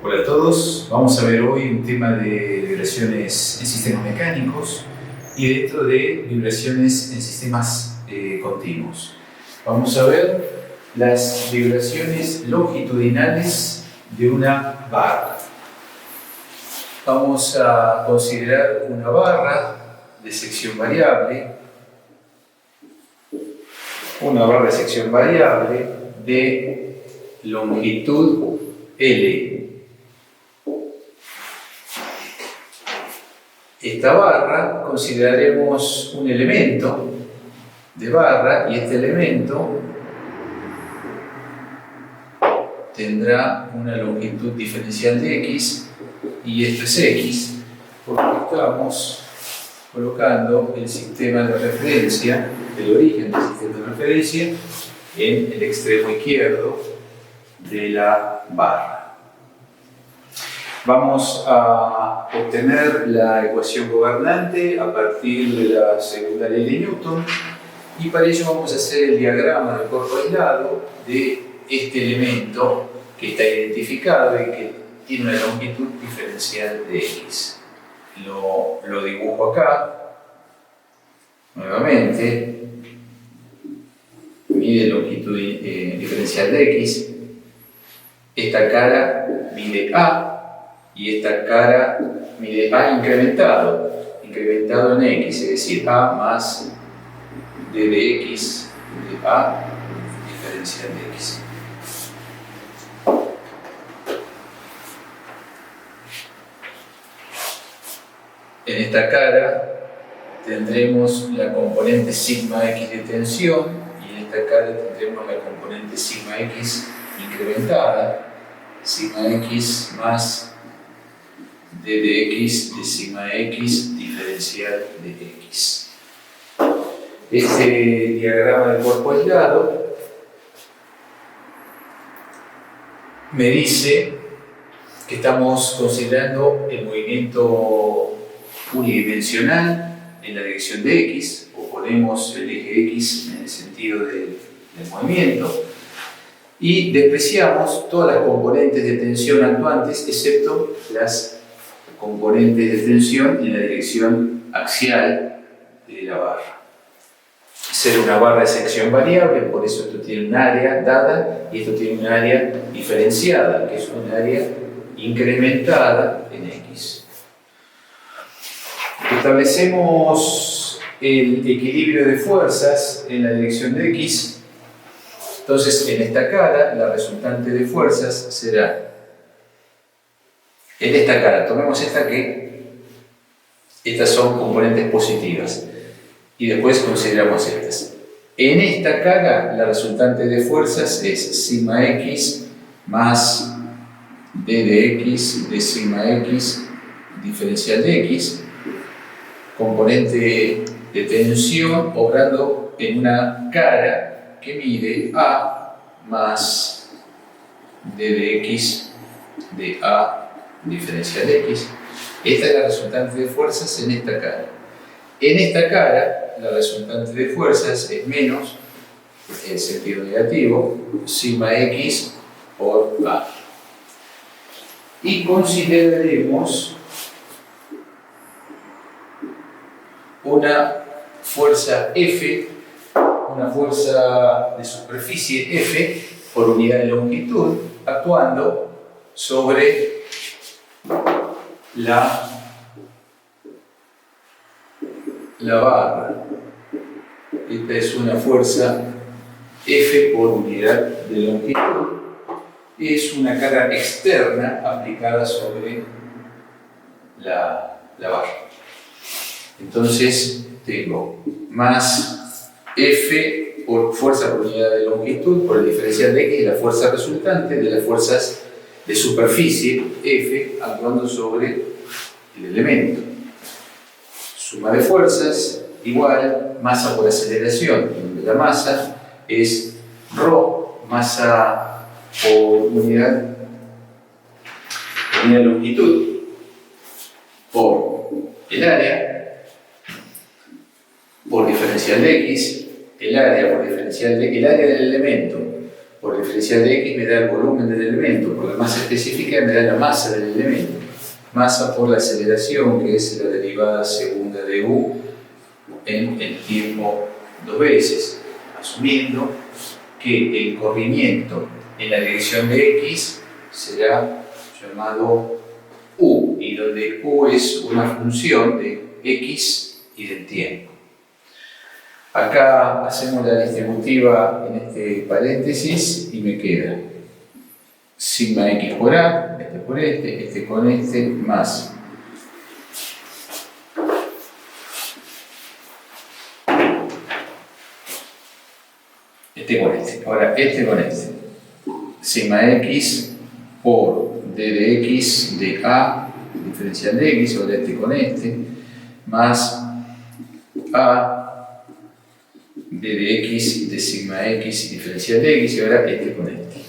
Hola a todos, vamos a ver hoy un tema de vibraciones en sistemas mecánicos y dentro de vibraciones en sistemas continuos. Vamos a ver las vibraciones longitudinales de una barra. Vamos a considerar una barra de sección variable, de longitud L. Esta barra consideraremos un elemento de barra y este elemento tendrá una longitud diferencial de x y esto es x porque estamos colocando el sistema de referencia, el origen del sistema de referencia en el extremo izquierdo de la barra. Vamos a obtener la ecuación gobernante a partir de la segunda ley de Newton y para ello vamos a hacer el diagrama del cuerpo aislado de este elemento que está identificado y que tiene una longitud diferencial de x. Lo dibujo acá, nuevamente, mide longitud diferencial de x, esta cara mide a, y esta cara mide a incrementado en x, es decir, a más d de x de a diferencial de x. En esta cara tendremos la componente sigma x de tensión y en esta cara tendremos la componente sigma x incrementada, sigma x más d de x de sigma x diferencial de x. Este diagrama del cuerpo aislado me dice que estamos considerando el movimiento unidimensional en la dirección de x, o ponemos el eje x en el sentido del movimiento, y despreciamos todas las componentes de tensión actuantes excepto las componentes de tensión en la dirección axial de la barra. Ser una barra de sección variable, por eso esto tiene un área dada y esto tiene un área diferenciada, que es un área incrementada en x. Establecemos el equilibrio de fuerzas en la dirección de x. Entonces, en esta cara, la resultante de fuerzas será, en esta cara, tomemos estas son componentes positivas, y después consideramos estas. En esta cara, la resultante de fuerzas es sigma x más d de x de sigma x diferencial de x, componente de tensión obrando en una cara que mide a más d de x de a diferencial de x. Esta es la resultante de fuerzas en esta cara. En esta cara, la resultante de fuerzas es menos, en sentido negativo, sigma x por a. Y consideraremos una fuerza F, una fuerza de superficie F por unidad de longitud, actuando sobre la barra. Esta es una fuerza F por unidad de longitud. Es una carga externa aplicada sobre la barra. Entonces tengo más F por fuerza por unidad de longitud por el diferencial de x, la fuerza resultante de las fuerzas de superficie F actuando sobre el elemento. Suma de fuerzas igual masa por aceleración, donde la masa es ρ, masa por unidad de longitud, por el área, por diferencial de x, el área por diferencial de el área del elemento por el diferencial de x me da el volumen del elemento, por la masa específica me da la masa del elemento. Masa por la aceleración, que es la derivada segunda de u en el tiempo 2 veces, asumiendo que el corrimiento en la dirección de x será llamado u, y donde u es una función de x y del tiempo. Acá hacemos la distributiva en este paréntesis y me queda sigma x por a, este por este con este, más este con este. Ahora este con este. Sigma x por d de x de a, diferencial de x, ahora este con este, más a d de x de sigma x diferencial de x, y ahora este con este,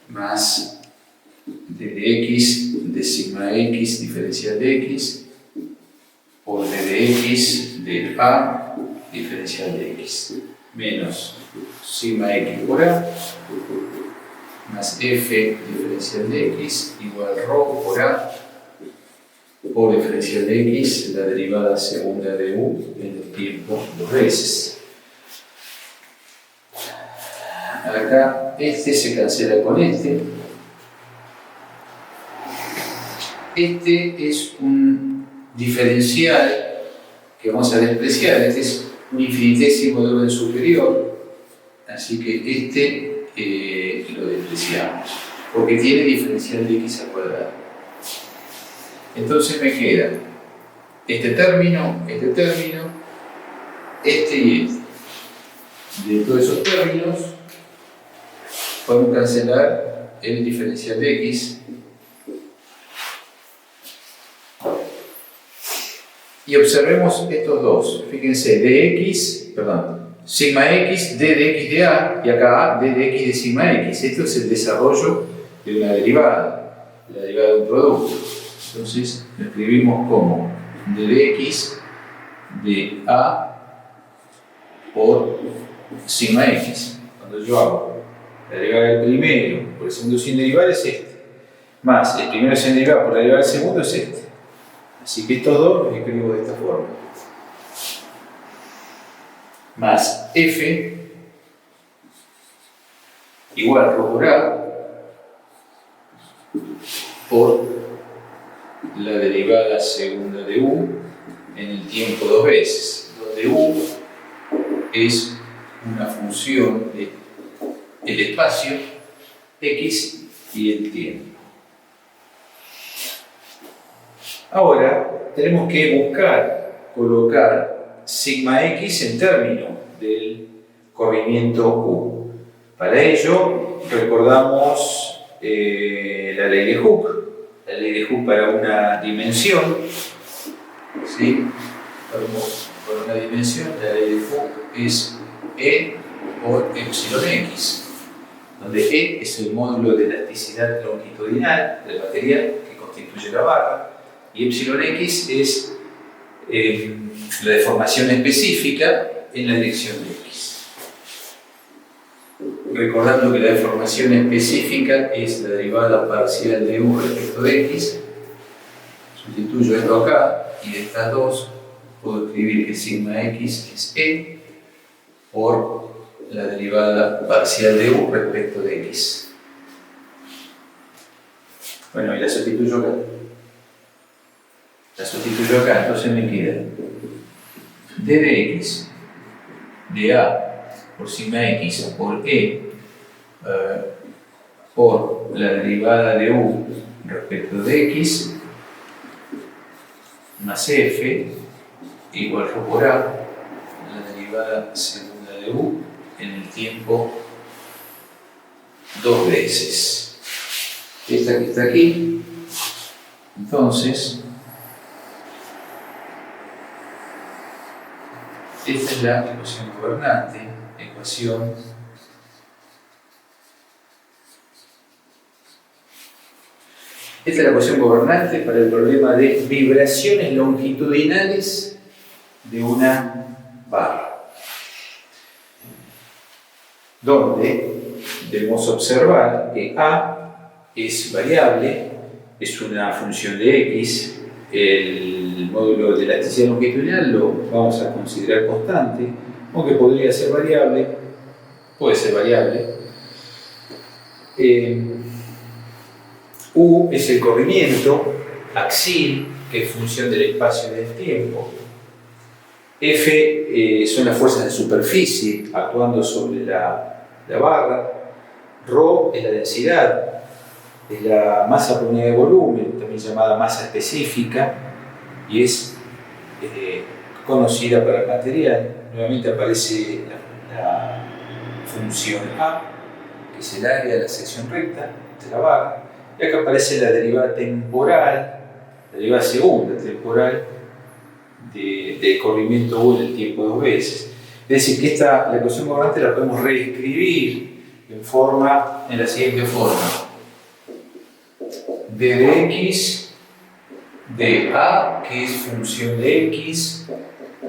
más d de x de sigma x diferencial de x por d de x de a diferencial de x, menos sigma x por a más f diferencial de x igual rho por a por diferencial de x, la derivada segunda de u en el tiempo 2 veces. Acá este se cancela con este. Este es un diferencial que vamos a despreciar. Este es un infinitésimo de orden superior. Así que este lo despreciamos, porque tiene diferencial de x al cuadrado. Entonces me queda este término, este y este. De todos esos términos podemos cancelar el diferencial de x y observemos estos dos. Fíjense, sigma x, d de x de a, y acá d de x de sigma x. Esto es el desarrollo de una derivada, la derivada de un producto. Entonces lo escribimos como d de x de a por sigma x. Cuando yo hago la derivada del primero por el segundo sin derivar es este, más el primero sin derivar por la derivada del segundo es este. Así que estos dos los escribo de esta forma. Más f igual rho por a por la derivada segunda de u en el tiempo 2 veces, donde u es una función del espacio x y el tiempo. Ahora tenemos que colocar sigma x en términos del corrimiento u. Para ello recordamos la ley de Hooke. La ley de Hooke para una dimensión, ¿sí? Para una dimensión, la ley de Hooke es E por epsilon x, donde E es el módulo de elasticidad longitudinal del material que constituye la barra, y epsilon x es la deformación específica en la dirección de x. Recordando que la deformación específica es la derivada parcial de u respecto de x, sustituyo esto acá y de estas dos puedo escribir que sigma x es e por la derivada parcial de u respecto de x. Bueno, y la sustituyo acá. Entonces me queda d de x de a por sigma x por e por la derivada de u respecto de x más f igual rho por a, la derivada segunda de u en el tiempo 2 veces. Esta que está aquí, entonces, esta es la ecuación gobernante, Esta es la ecuación gobernante para el problema de vibraciones longitudinales de una barra, donde debemos observar que A es variable, es una función de X, el módulo de elasticidad longitudinal lo vamos a considerar constante, aunque podría ser variable, puede ser variable. U es el corrimiento axil, que es función del espacio y del tiempo. F son las fuerzas de superficie actuando sobre la barra. Rho es la densidad, es la masa por unidad de volumen, también llamada masa específica, y es conocida para el material. Nuevamente aparece la función A, que es el área de la sección recta de la barra, y acá aparece la derivada temporal, la derivada segunda temporal del corrimiento U en el tiempo dos veces. Es decir, que la ecuación gobernante la podemos reescribir en la siguiente forma: d de x, de a, que es función de x,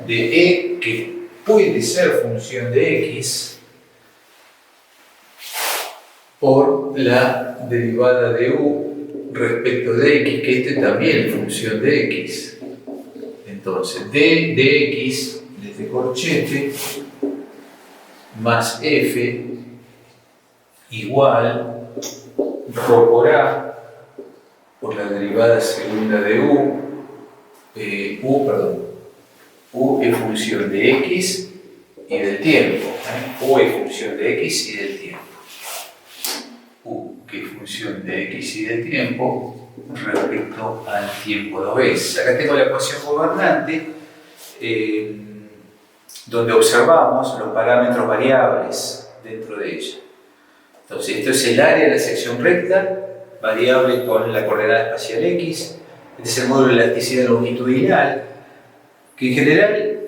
de e, que puede ser función de x, por la derivada de u respecto de x, que este también es función de x. Entonces, d de x, de este corchete, más f, igual rho por a, por la derivada segunda de u, u es función de x y del tiempo. U es función de x y del tiempo. U, que es función de x y del tiempo, respecto al tiempo dos veces. Acá tengo la ecuación gobernante, donde observamos los parámetros variables dentro de ella. Entonces, esto es el área de la sección recta, variable con la coordenada espacial x. Este es el módulo de elasticidad longitudinal, que en general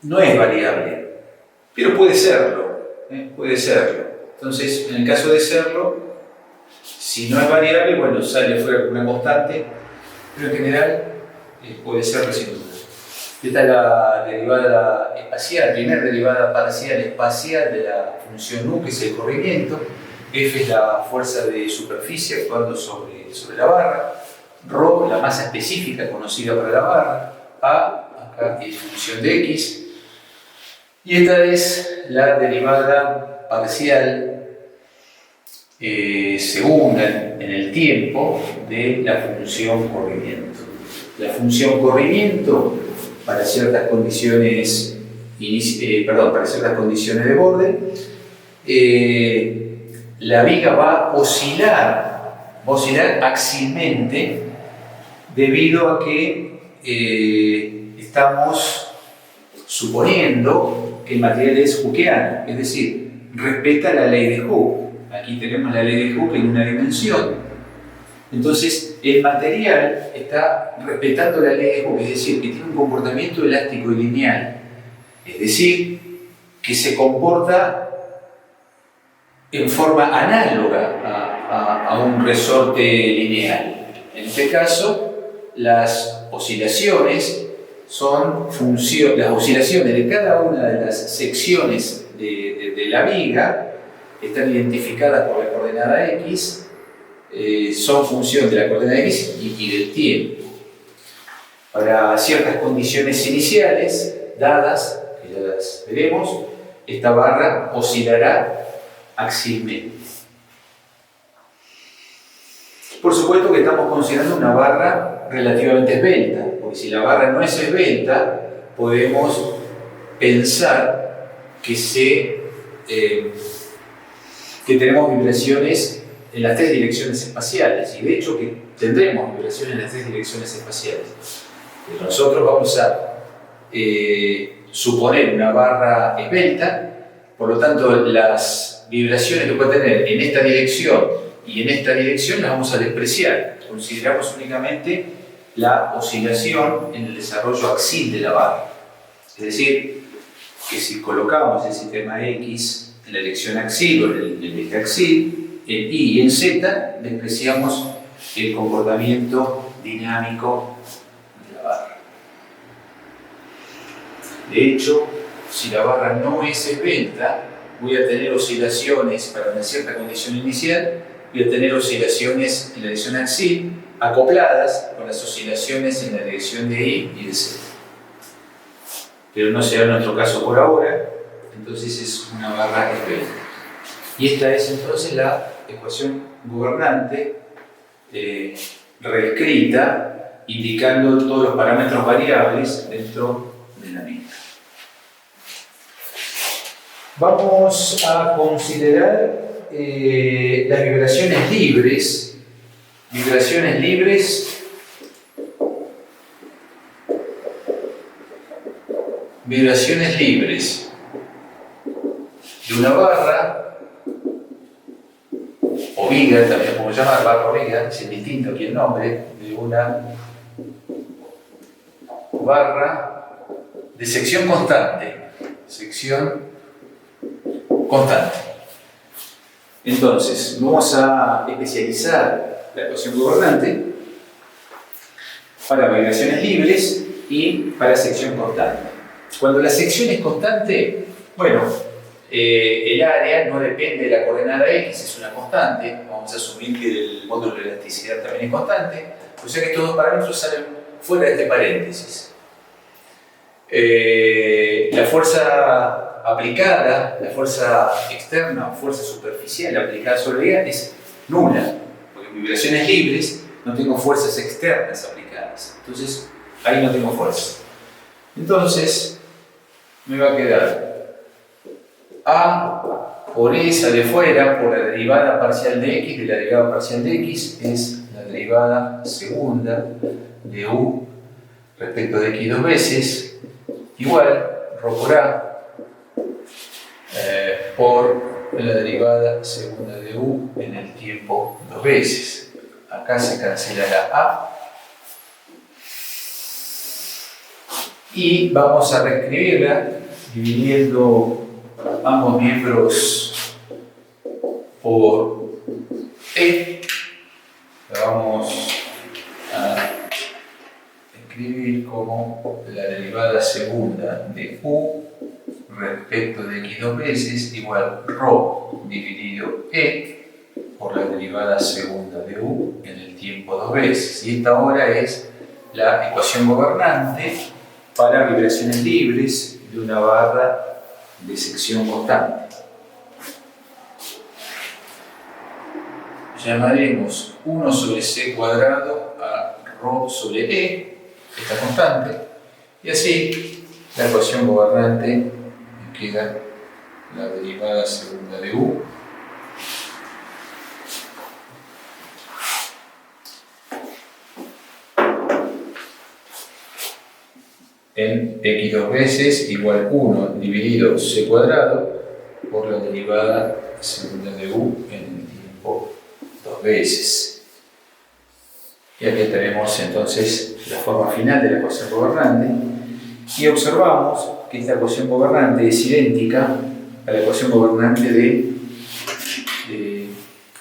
no es variable, pero puede serlo. Puede serlo. Entonces, en el caso de serlo, si no es variable, bueno, sale fuera con una constante, pero en general puede ser residual. Esta es la derivada espacial, primera derivada parcial espacial de la función u, que es el corrimiento. F es la fuerza de superficie actuando sobre la barra. Rho, la masa específica conocida para la barra. A, acá es función de x. Y esta es la derivada parcial segunda en el tiempo de la función corrimiento. La función corrimiento, para ciertas condiciones, para ciertas condiciones de borde, la viga va a oscilar axilmente, debido a que estamos suponiendo que el material es hookeano, es decir, respeta la ley de Hooke. Aquí tenemos la ley de Hooke en una dimensión. Entonces, el material está respetando la ley de Hooke, es decir, que tiene un comportamiento elástico y lineal. Es decir, que se comporta en forma análoga a un resorte lineal. En este caso, las oscilaciones son las oscilaciones de cada una de las secciones de la viga están identificadas por la coordenada x, son función de la coordenada x y del tiempo. Para ciertas condiciones iniciales dadas, que ya las veremos, esta barra oscilará axilmente. Por supuesto que estamos considerando una barra relativamente esbelta, porque si la barra no es esbelta, podemos pensar que tenemos vibraciones en las tres direcciones espaciales, y de hecho que tendremos vibraciones en las tres direcciones espaciales. Pero nosotros vamos a suponer una barra esbelta, por lo tanto las vibraciones que puede tener en esta dirección y en esta dirección las vamos a despreciar. Consideramos únicamente la oscilación en el desarrollo axil de la barra. Es decir, que si colocamos el sistema X en la dirección axil o en el eje axil, en Y y en Z, despreciamos el comportamiento dinámico de la barra. De hecho, si la barra no es esbelta, voy a tener oscilaciones para una cierta condición inicial, voy a tener oscilaciones en la dirección axil acopladas con las oscilaciones en la dirección de Y y de Z. Pero no será nuestro caso por ahora, entonces es una barra esférica. Y esta es entonces la ecuación gobernante reescrita, indicando todos los parámetros variables dentro de la misma. Vamos a considerar las vibraciones libres. Vibraciones libres. Vibraciones libres de una barra o viga, también podemos llamar barra o viga, es distinto aquí el nombre, de una barra de sección constante. Sección constante. Entonces, vamos a especializar la ecuación gobernante para vibraciones libres y para sección constante. Cuando la sección es constante, bueno, el área no depende de la coordenada X, es una constante. Vamos a asumir que el módulo de elasticidad también es constante, o sea que estos dos parámetros salen fuera de este paréntesis. La fuerza aplicada, la fuerza externa o fuerza superficial aplicada sobre ella es nula, porque en vibraciones libres no tengo fuerzas externas aplicadas, entonces ahí no tengo fuerza. Entonces me va a quedar A por E sale fuera por la derivada parcial de X, de la derivada parcial de X es la derivada segunda de U respecto de X dos veces, igual ρ por A por la derivada segunda de U en el tiempo dos veces. Acá se cancela la A. Y vamos a reescribirla dividiendo ambos miembros por E. La vamos a escribir como la derivada segunda de U respecto de X dos veces igual ρ dividido E por la derivada segunda de U en el tiempo dos veces. Y esta ahora es la ecuación gobernante para vibraciones libres de una barra de sección constante. Llamaremos 1 sobre C cuadrado a ρ sobre E, esta constante, y así la ecuación gobernante me queda la derivada segunda de U en X dos veces igual 1 dividido C cuadrado por la derivada segunda de U en el tiempo dos veces. Y aquí tenemos entonces la forma final de la ecuación gobernante y observamos que esta ecuación gobernante es idéntica a la ecuación gobernante de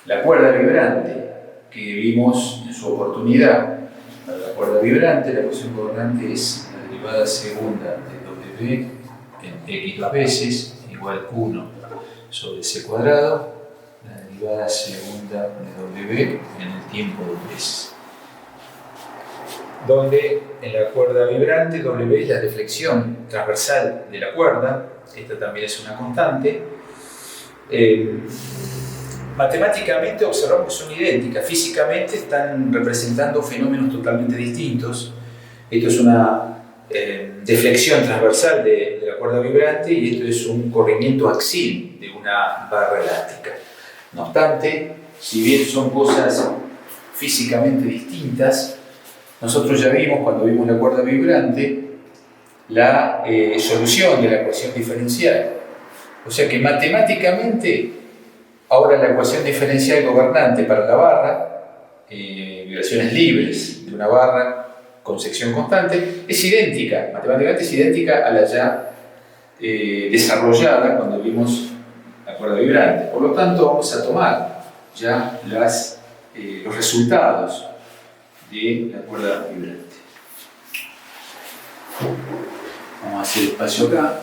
la cuerda vibrante que vimos en su oportunidad. Para la cuerda vibrante la ecuación gobernante es la derivada segunda de W en X dos veces igual 1 sobre C cuadrado, la derivada segunda de W en el tiempo dos veces. Donde en la cuerda vibrante W es la deflexión transversal de la cuerda, esta también es una constante. Matemáticamente observamos que son idénticas, físicamente están representando fenómenos totalmente distintos. Esto es una deflexión transversal de la cuerda vibrante y esto es un corrimiento axil de una barra elástica. No obstante, si bien son cosas físicamente distintas, nosotros ya vimos cuando vimos la cuerda vibrante la solución de la ecuación diferencial. O sea que matemáticamente ahora la ecuación diferencial gobernante para la barra, vibraciones libres de una barra con sección constante, es idéntica, matemáticamente es idéntica a la ya desarrollada cuando vimos la cuerda vibrante. Por lo tanto, vamos a tomar ya los resultados de la cuerda vibrante. Vamos a hacer espacio acá.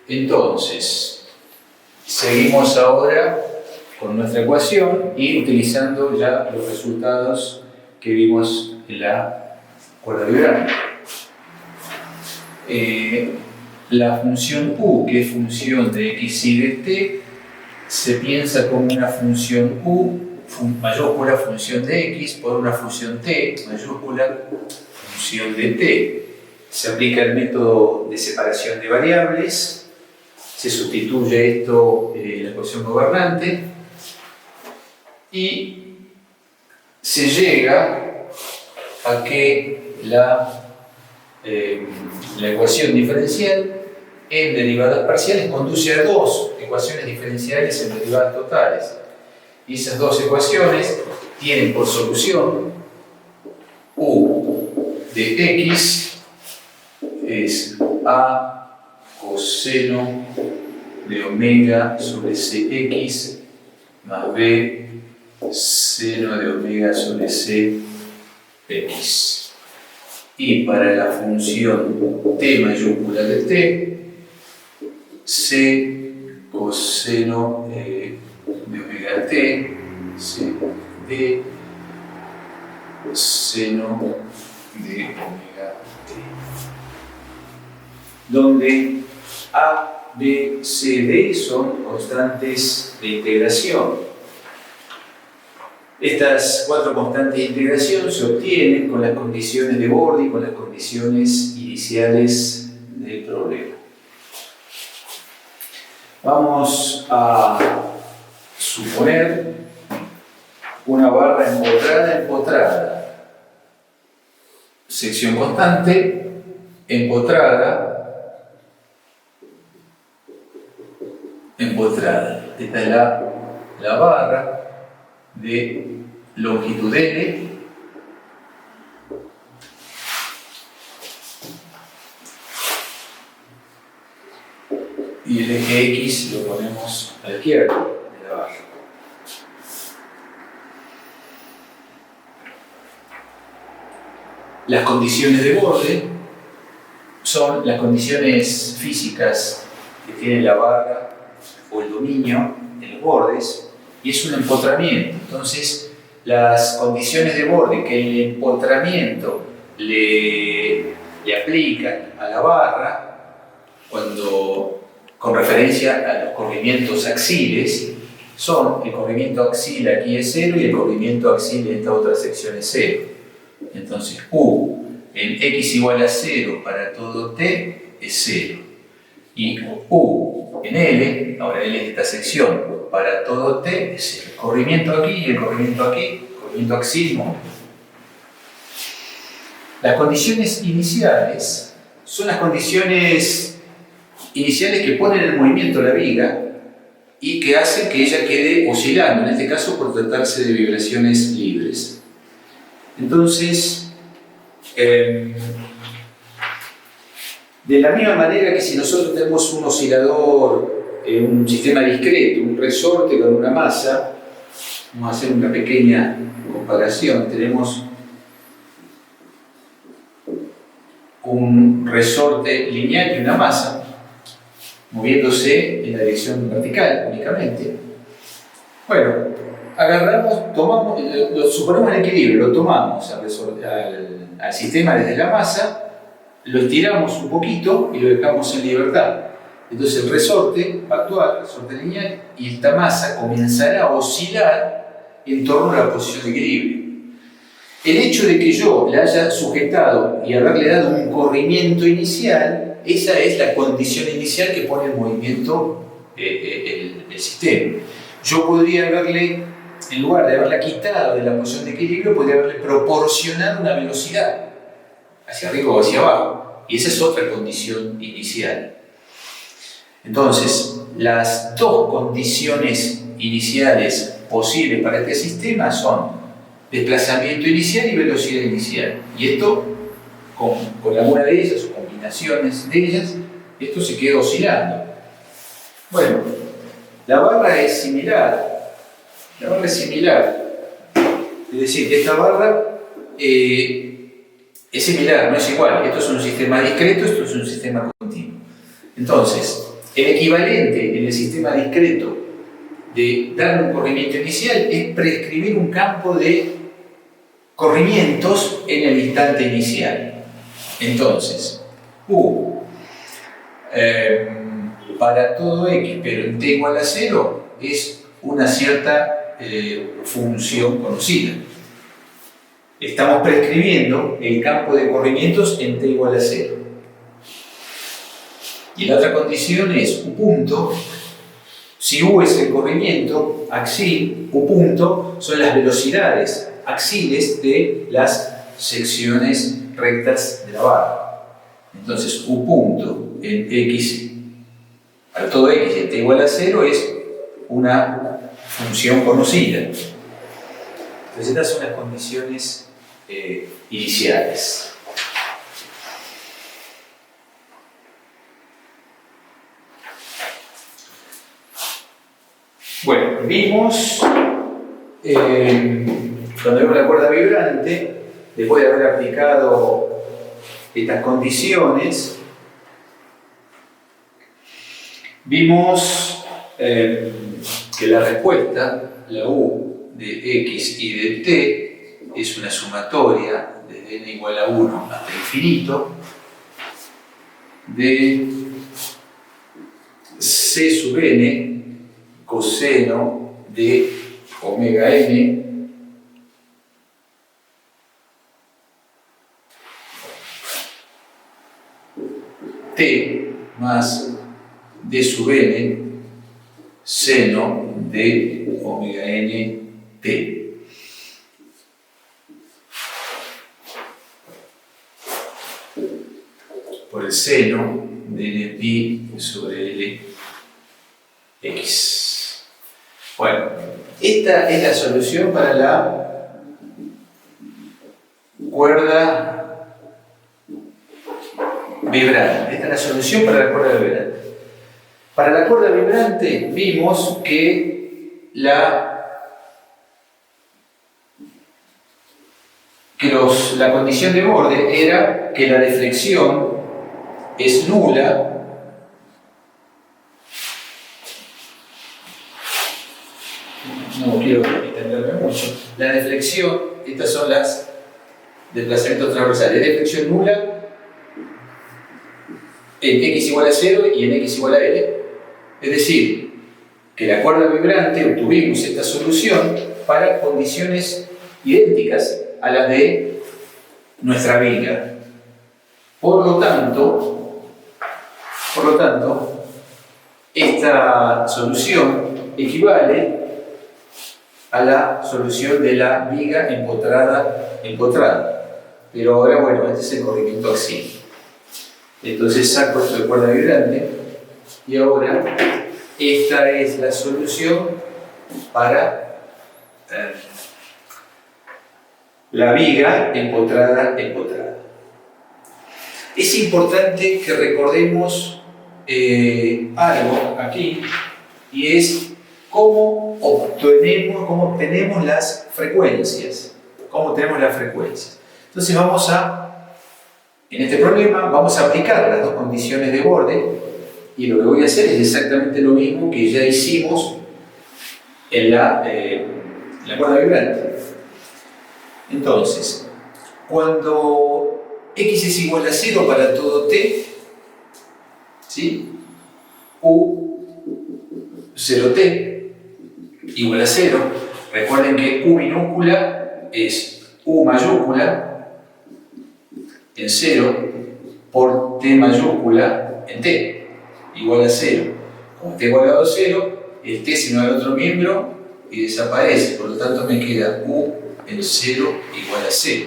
Entonces, seguimos ahora con nuestra ecuación y utilizando ya los resultados que vimos en la cuerda vibrante. La función u, que es función de x y de t, se piensa como una función u mayúscula función de x por una función t mayúscula función de t. Se aplica el método de separación de variables, se sustituye esto en la ecuación gobernante y se llega a que la ecuación diferencial en derivadas parciales conduce a dos ecuaciones diferenciales en derivadas totales. Y esas dos ecuaciones tienen por solución u de x es a coseno de omega sobre cx más b seno de omega sobre cx. Y para la función t mayúscula de t, c coseno de omega t, c de seno de omega t, donde a, b, c, d son constantes de integración. Estas cuatro constantes de integración se obtienen con las condiciones de borde y con las condiciones iniciales del problema. Vamos a suponer una barra empotrada, sección constante, empotrada. Esta es la barra de longitud L y el eje X lo ponemos a la izquierda de la barra. Las condiciones de borde son las condiciones físicas que tiene la barra o el dominio en los bordes, y es un empotramiento. Entonces, las condiciones de borde que el empotramiento le aplican a la barra, con referencia a los corrimientos axiles, son el corrimiento axil aquí es 0 y el corrimiento axil en esta otra sección es 0. Entonces, u en x igual a 0 para todo t es 0. Y u en L, ahora L es esta sección, para todo t es el corrimiento aquí y el corrimiento axil. Las condiciones iniciales son las condiciones iniciales que ponen en movimiento la viga y que hacen que ella quede oscilando, en este caso por tratarse de vibraciones libres. Entonces, de la misma manera que si nosotros tenemos un oscilador, un sistema discreto, un resorte con una masa, vamos a hacer una pequeña comparación. Tenemos un resorte lineal y una masa moviéndose en la dirección vertical únicamente. Bueno, agarramos, tomamos, lo suponemos en equilibrio, lo tomamos al sistema desde la masa, lo estiramos un poquito y lo dejamos en libertad. Entonces el resorte va a actuar, el resorte lineal, y esta masa comenzará a oscilar en torno a la posición de equilibrio. El hecho de que yo le haya sujetado y haberle dado un corrimiento inicial, esa es la condición inicial que pone en movimiento el sistema. Yo podría haberle, en lugar de haberla quitado de la posición de equilibrio, podría haberle proporcionado una velocidad hacia arriba o hacia abajo, y esa es otra condición inicial. Entonces, las dos condiciones iniciales posibles para este sistema son desplazamiento inicial y velocidad inicial. Y esto, con alguna de ellas o combinaciones de ellas, esto se queda oscilando. Bueno, la barra es similar. Es decir, esta barra es similar, no es igual. Esto es un sistema discreto, esto es un sistema continuo. Entonces, El equivalente en el sistema discreto de darle un corrimiento inicial es prescribir un campo de corrimientos en el instante inicial. Entonces, U para todo X, pero en T igual a 0, es una cierta función conocida. Estamos prescribiendo el campo de corrimientos en T igual a 0. Y la otra condición es U punto. Si U es el corrimiento axil, U punto son las velocidades axiles de las secciones rectas de la barra. Entonces, U punto en X, para todo X en T igual a 0, es una función conocida. Entonces, estas son las condiciones iniciales. Bueno, vimos, cuando vemos la cuerda vibrante, después de haber aplicado estas condiciones, vimos que la respuesta, la U de X y de T, es una sumatoria desde n igual a 1 hasta infinito de C sub n coseno de omega n T más D sub n seno de omega n T. Por el seno de n pi sobre L x. Bueno, esta es la solución para la cuerda vibrante. Esta es la solución para la cuerda vibrante. Para la cuerda vibrante vimos que la condición de borde era que la deflexión es nula no quiero extenderme mucho. La deflexión, estas son las desplazamientos transversales. Deflexión nula en x igual a 0 y en x igual a L. Es decir, que la cuerda vibrante obtuvimos esta solución para condiciones idénticas a las de nuestra viga. Por lo tanto, esta solución equivale a la solución de la viga empotrada. Pero ahora, bueno, este es el corrimiento axial. Entonces saco esto de cuerda vibrante y ahora esta es la solución para la viga empotrada. Es importante que recordemos algo aquí, y es cómo obtenemos las frecuencias. Entonces en este problema vamos a aplicar las dos condiciones de borde, y lo que voy a hacer es exactamente lo mismo que ya hicimos en la cuerda vibrante. Entonces, cuando x es igual a 0 para todo t, ¿sí? U 0t igual a 0. Recuerden que U minúscula es U mayúscula en 0 por T mayúscula en T igual a 0. Como T igual a 0, el T se me va al otro miembro y desaparece. Por lo tanto me queda U en 0 igual a 0.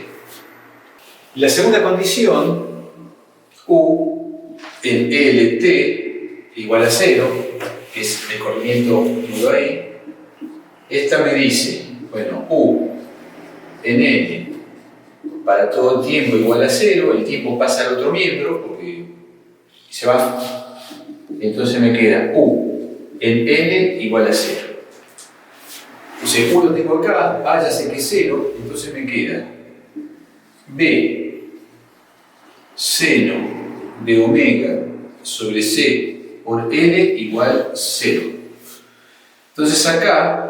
La segunda condición, U en LT igual a 0, que es el corrimiento nudo ahí, esta me dice, bueno, U en N para todo el tiempo igual a 0, el tiempo pasa al otro miembro porque se va, entonces me queda U en N igual a 0. Entonces U lo tengo acá, A ya sé que es 0, entonces me queda B seno de omega sobre C por L igual 0. Entonces acá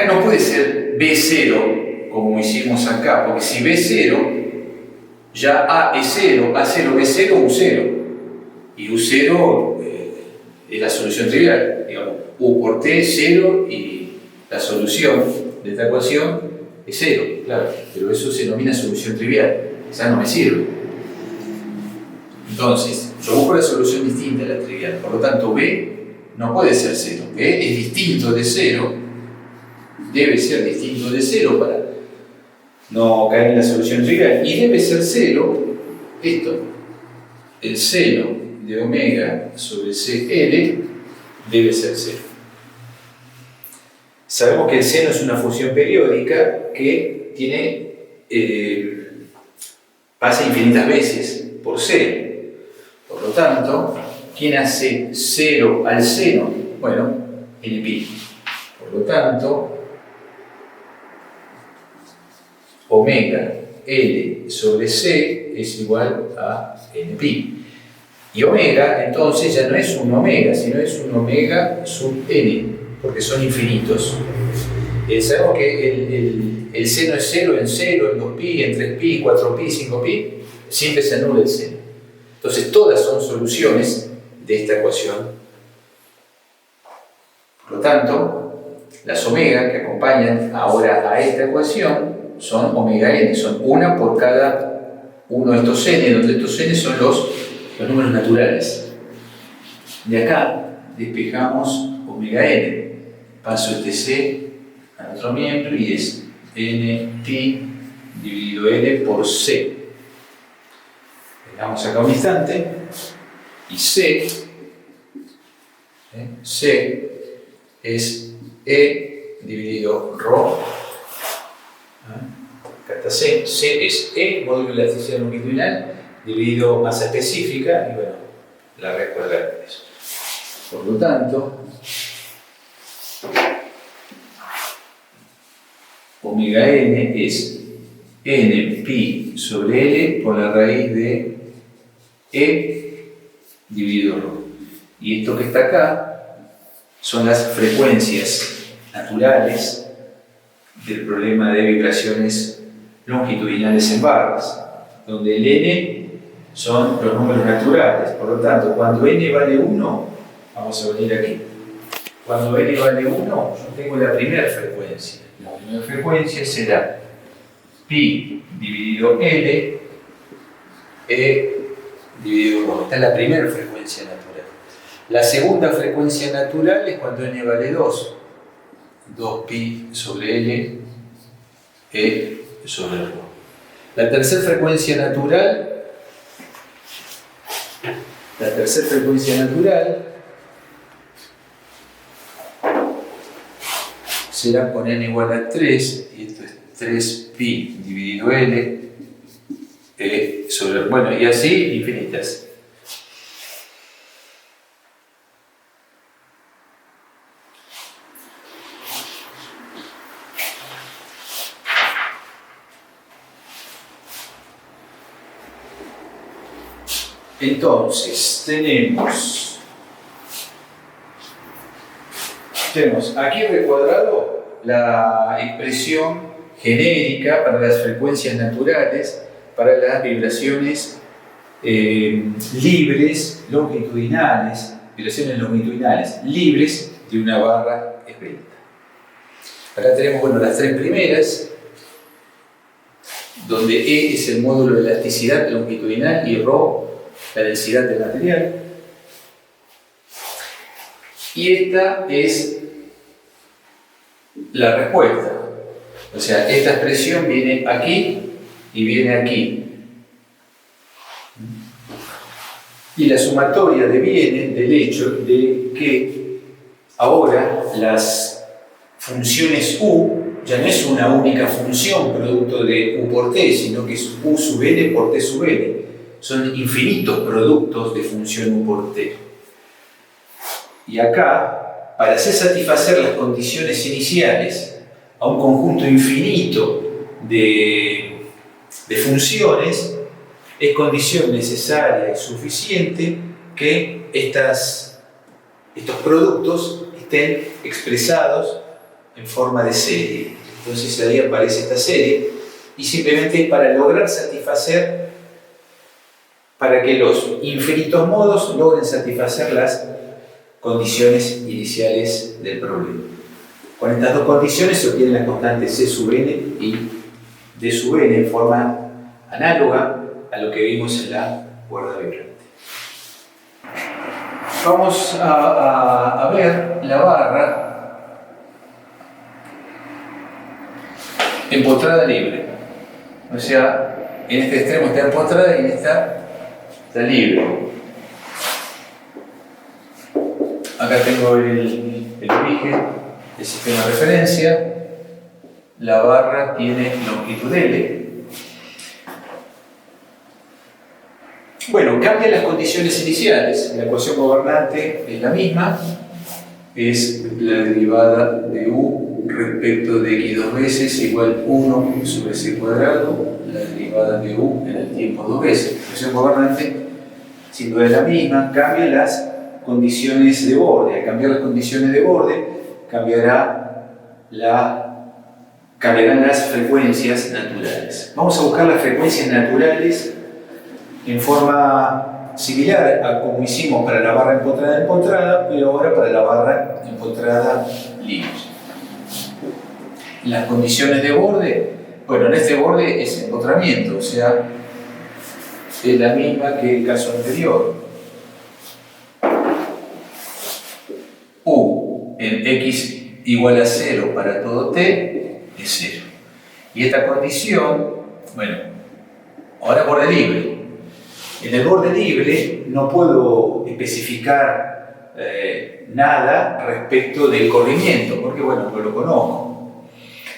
no puede ser B0 como hicimos acá, porque si B0, ya A es 0, A0, B0, U0. Y U0 es la solución trivial. Digamos, U por T es 0 y la solución de esta ecuación es 0, claro. Pero eso se denomina solución trivial. Esa no me sirve. Entonces, yo busco la solución distinta a la trivial. Por lo tanto, B no puede ser 0. B es distinto de 0. Debe ser distinto de 0 para no caer en la solución trivial. Y debe ser 0, esto, el seno de omega sobre CL debe ser 0. Sabemos que el seno es una función periódica que pasa infinitas veces por C. Por lo tanto, ¿quién hace 0 al seno? Bueno, NΠ. Por lo tanto, omega L sobre C es igual a NΠ. Y omega, entonces, ya no es un omega, sino es un omega sub n, porque son infinitos. Sabemos que el seno es 0 en 0, en 2pi, en 3pi, 4pi, 5pi, siempre se anula el seno. Entonces, todas son soluciones de esta ecuación. Por lo tanto, las omega que acompañan ahora a esta ecuación son omega n, son una por cada uno de estos n, donde estos n son los números naturales. De acá despejamos omega n, paso este c al otro miembro y es nT dividido L por C. Dejamos acá un instante y C es E dividido ρ. Acá está C es E, módulo de elasticidad longitudinal, dividido masa específica, y bueno, la red cuadrada de eso. Por lo tanto, omega n es npi sobre L por la raíz de E dividido ρ. Y esto que está acá son las frecuencias naturales del problema de vibraciones longitudinales en barras, donde el n son los números naturales. Por lo tanto, cuando n vale 1, vamos a venir aquí. Cuando n vale 1, yo tengo la primera frecuencia. La primera frecuencia será pi dividido L, E dividido ρ. Esta es la primera frecuencia natural. La segunda frecuencia natural es cuando n vale 2. 2pi sobre L, E sobre ρ. La tercera frecuencia natural será con n igual a 3, y esto es 3pi dividido L, E sobre R. Bueno, y así infinitas. Entonces, tenemos aquí recuadrado la expresión genérica para las frecuencias naturales, para las vibraciones libres, longitudinales, libres de una barra esférica. Acá tenemos las tres primeras, donde E es el módulo de elasticidad longitudinal y ρ la densidad del material. Y esta es la respuesta. O sea, esta expresión viene aquí y viene aquí. Y la sumatoria deviene del hecho de que ahora las funciones U ya no es una única función producto de U por T, sino que es U sub N por T sub N. Son infinitos productos de función U por T. Y acá, para hacer satisfacer las condiciones iniciales a un conjunto infinito de funciones, es condición necesaria y suficiente que estos productos estén expresados en forma de serie. Entonces ahí aparece esta serie y simplemente es para lograr satisfacer, para que los infinitos modos logren satisfacer las condiciones iniciales del problema. Con estas dos condiciones se obtienen las constantes C sub n y D sub n en forma análoga a lo que vimos en la cuerda vibrante. Vamos a ver la barra empotrada libre. O sea, en este extremo está empotrada y en esta está libre. Acá tengo el origen, el sistema de referencia. La barra tiene longitud L. Bueno, cambian las condiciones iniciales. La ecuación gobernante es la misma. Es la derivada de U respecto de x dos veces igual 1 sobre c cuadrado. La derivada de U en el tiempo dos veces. La ecuación gobernante sin duda es la misma. Cambia las condiciones de borde. Al cambiar las condiciones de borde, cambiarán las frecuencias naturales. Vamos a buscar las frecuencias naturales en forma similar a como hicimos para la barra empotrada, pero ahora para la barra empotrada libre. Las condiciones de borde, bueno, en este borde es empotramiento, o sea, es la misma que el caso anterior. U en x igual a 0 para todo t es 0. Y esta condición, bueno, ahora borde libre. En el borde libre no puedo especificar nada respecto del corrimiento, porque bueno, no lo conozco.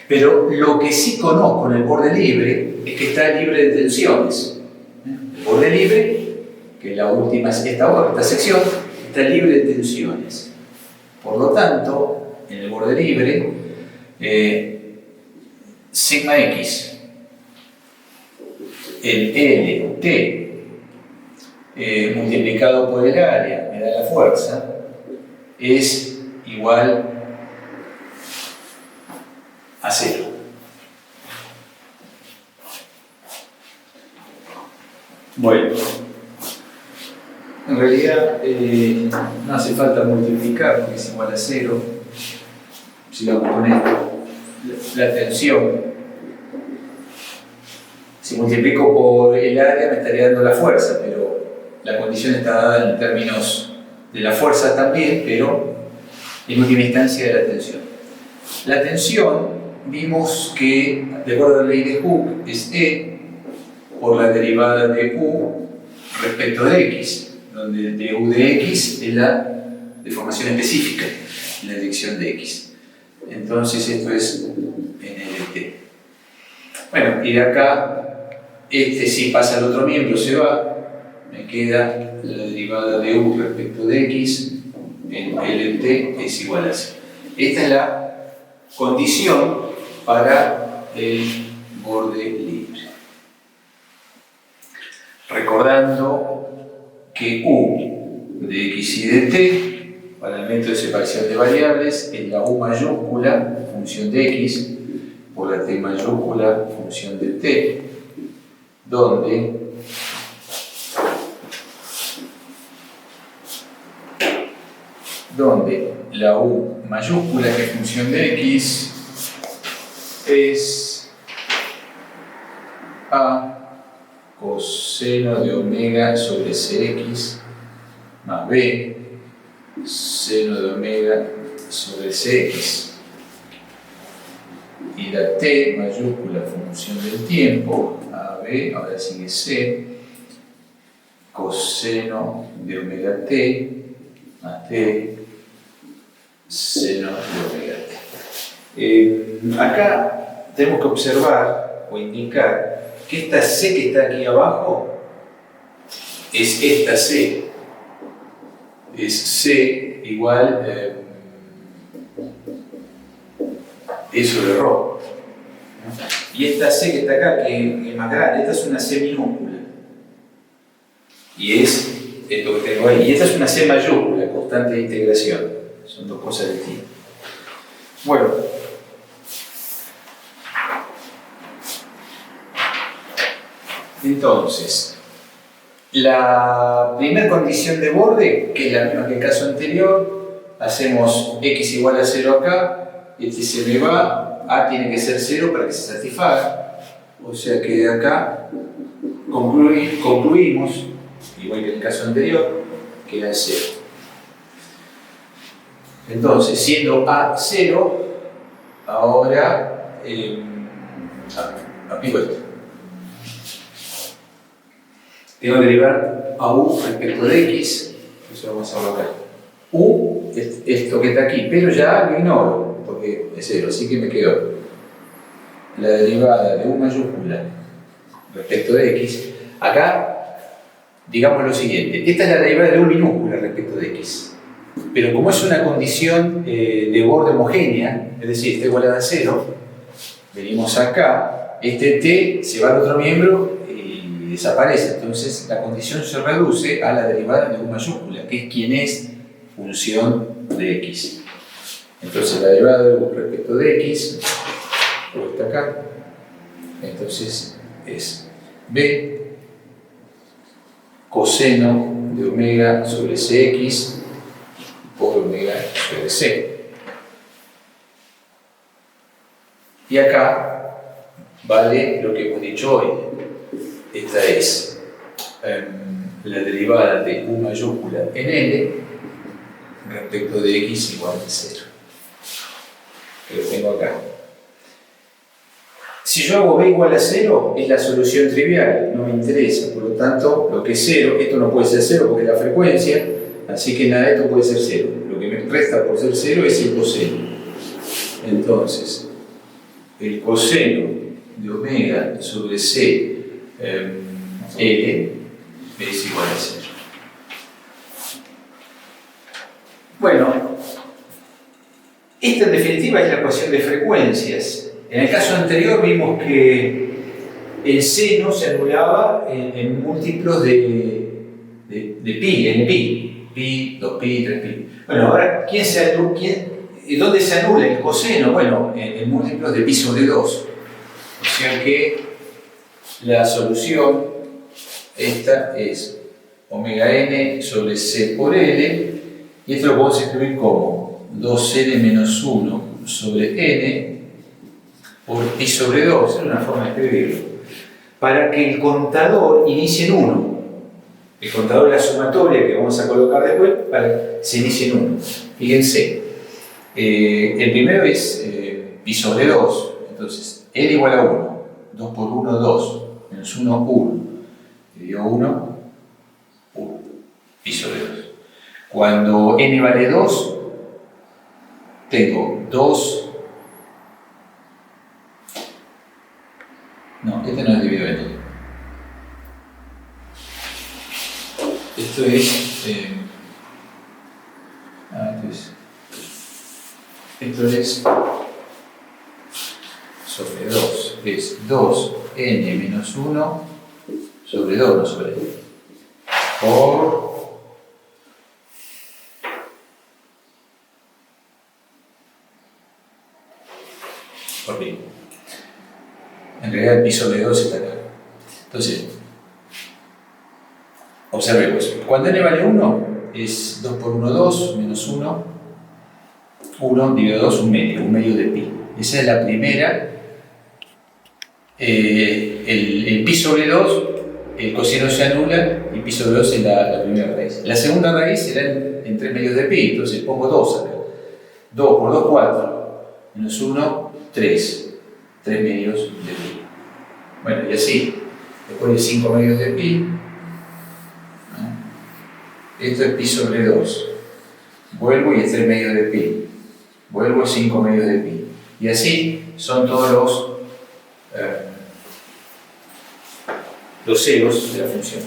Pero lo que sí conozco en el borde libre es que está libre de tensiones. El borde libre, que la última es esta sección, está libre de tensiones. Por lo tanto, en el borde libre, sigma x, el LT, multiplicado por el área, me da la fuerza, es igual a 0. Bueno, en realidad no hace falta multiplicar porque es igual a 0. Si lo hago con la tensión, si multiplico por el área me estaría dando la fuerza, pero la condición está dada en términos de la fuerza también, pero en última instancia de la tensión. La tensión, vimos que, de acuerdo a la ley de Hooke, es E por la derivada de U respecto de X, donde du de X es la deformación específica en la dirección de X. Entonces esto es NLT. Bueno, y de acá, si pasa al otro miembro, se va. Me queda la derivada de U respecto de X en LT es igual a 0. Esta es la condición para el borde libre. Recordando que U de X y de T para el método de separación de variables es la U mayúscula, función de X, por la T mayúscula, función de T, donde la U mayúscula, que es función de X, es A coseno de omega sobre Cx más B seno de omega sobre Cx. Y la T mayúscula, función del tiempo, AB, ahora sigue C, coseno de omega T más T seno de omega T. Acá tenemos que observar o indicar que esta C que está aquí abajo es esta C. Es C igual E sobre ρ. Y esta C que está acá, que es más grande, esta es una C minúscula. Y es esto que tengo ahí. Y esta es una C mayúscula, constante de integración. Son dos cosas distintas. Bueno. Entonces, la primera condición de borde, que es la misma que el caso anterior, hacemos x igual a 0 acá, este se me va, a tiene que ser 0 para que se satisfaga, o sea que de acá concluimos, igual que en el caso anterior, que era 0. Entonces, siendo a 0, ahora aplico esto. Tengo que derivar a u respecto de x, eso vamos a colocar. U es esto que está aquí, pero ya lo ignoro, porque es 0, así que me quedo la derivada de u mayúscula respecto de x. Acá, digamos lo siguiente, esta es la derivada de u minúscula respecto de x. Pero como es una condición de borde homogénea, es decir, está igualada a 0, venimos acá, este t se va al otro miembro y desaparece. Entonces la condición se reduce a la derivada de u mayúscula, que es quien es función de x. Entonces la derivada de u respecto de x, puesta acá, entonces es b coseno de omega sobre cx por omega sobre c. Y acá vale lo que hemos dicho hoy. Esta es la derivada de u mayúscula en L respecto de x igual a 0. Que lo tengo acá. Si yo hago b igual a 0, es la solución trivial, no me interesa. Por lo tanto, lo que es 0, esto no puede ser 0 porque es la frecuencia, así que nada de esto puede ser 0. Lo que me resta por ser 0 es el coseno. Entonces, el coseno de omega sobre c L es igual a 0. Bueno, esta en definitiva es la ecuación de frecuencias. En el caso anterior vimos que el seno se anulaba en múltiplos de pi, en pi, 2pi, 3pi. Bueno, ahora, ¿dónde se anula el coseno? Bueno, en múltiplos de pi sobre 2. O sea que la solución, esta es omega n sobre c por L, y esto lo podemos escribir como 2n menos 1 sobre n por pi sobre 2, es una forma de escribirlo, para que el contador inicie en 1. El contador de la sumatoria que vamos a colocar después, para que se inicie en 1. Fíjense, el primero es pi sobre 2, entonces n igual a 1, 2 por 1, 2, menos 1, 1, dividido 1, 1, pi sobre 2. Cuando n vale 2, tengo 2. No, este no es dividido en L. Esto es sobre 2. Es 2n menos 1 sobre 2, no sobre L. Por pi. En realidad el pi sobre 2 está acá. Entonces, observemos. Cuando n vale 1, es 2 por 1, 2, menos 1, 1 dividido 2, un medio de pi. Esa es la primera. El pi sobre 2, el coseno se anula, y pi sobre 2 es la primera raíz. La segunda raíz será en 3 medios de pi, entonces pongo 2 acá. 2 por 2, 4, menos 1, 3. 3 medios de pi. Bueno, y así, después de 5 medios de pi, ¿no? Esto es pi sobre 2. Vuelvo y es 3 medios de pi. Vuelvo a 5 medios de pi. Y así son todos los ceros de la función.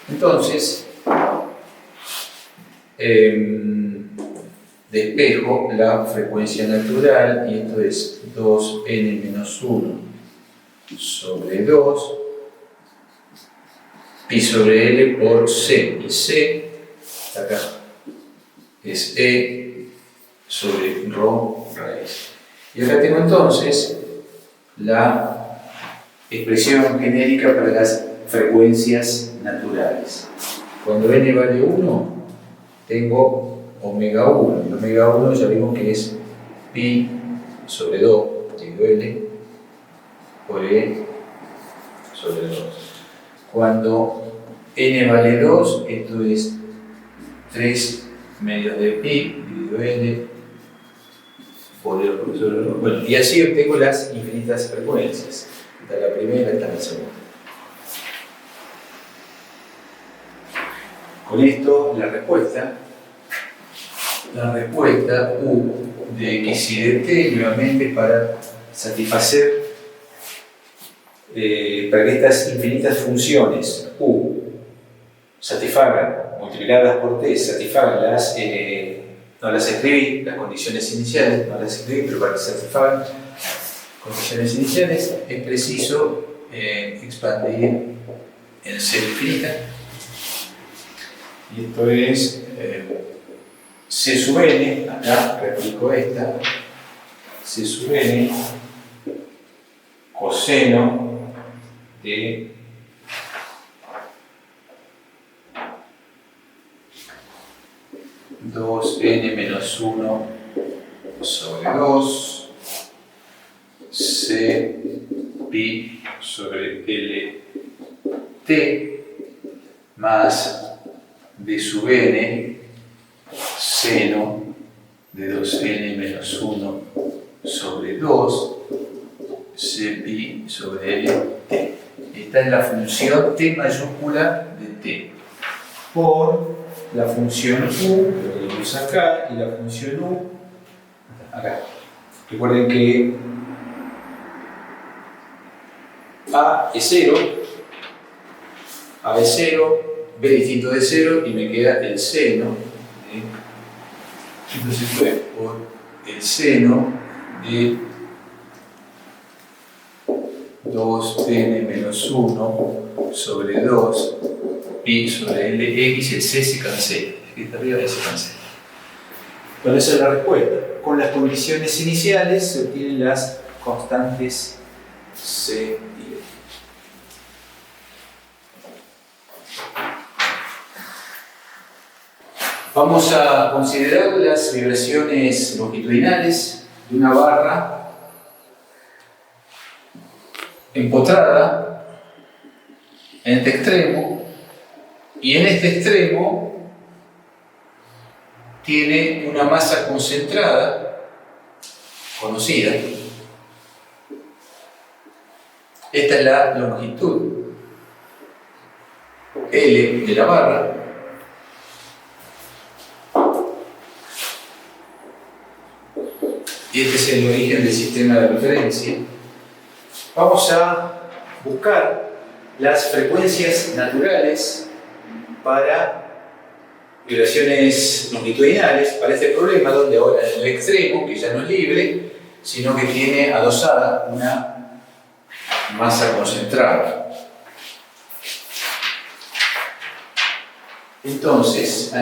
Entonces, despejo la frecuencia natural, y esto es 2n menos 1 sobre 2 pi pi sobre L por C. Y C, acá, es E sobre rho raíz. Y acá tengo entonces la expresión genérica para las frecuencias naturales. Cuando n vale 1, tengo omega 1. Y omega 1 ya vimos que es pi sobre 2 dividido L por E sobre 2. Cuando n vale 2, esto es 3 medios de pi dividido L por E sobre 2. Bueno, y así obtengo las infinitas frecuencias. Esta es la primera, esta es la segunda. Con esto, la respuesta U de X y de T, nuevamente para satisfacer, para que estas infinitas funciones U satisfagan, multiplicadas por T, satisfagan las, no las escribí, las condiciones iniciales, no las escribí, pero para que satisfagan condiciones iniciales es preciso expandir en C infinita. Y esto es C sub n, acá replico esta, C sub n coseno de dos n menos 1 sobre 2 C pi sobre L t más d sub n seno de 2n menos 1 sobre 2 C pi sobre L t. Esta es la función t mayúscula de t por la función u, que lo tenemos acá, y la función u acá. Recuerden que A es 0, B distinto de 0 y me queda el seno. Entonces fue por el seno de 2n menos 1 sobre 2 pi sobre Lx, el c se cancela, aquí está arriba se cancela. Bueno, esa es la respuesta. Con las condiciones iniciales se obtienen las constantes c y d. Vamos a considerar las vibraciones longitudinales de una barra empotrada en este extremo, y en este extremo tiene una masa concentrada conocida. Esta es la longitud L de la barra. Y este es el origen del sistema de referencia. Vamos a buscar las frecuencias naturales para vibraciones longitudinales, para este problema donde ahora en el extremo, que ya no es libre, sino que tiene adosada una masa concentrada. Entonces,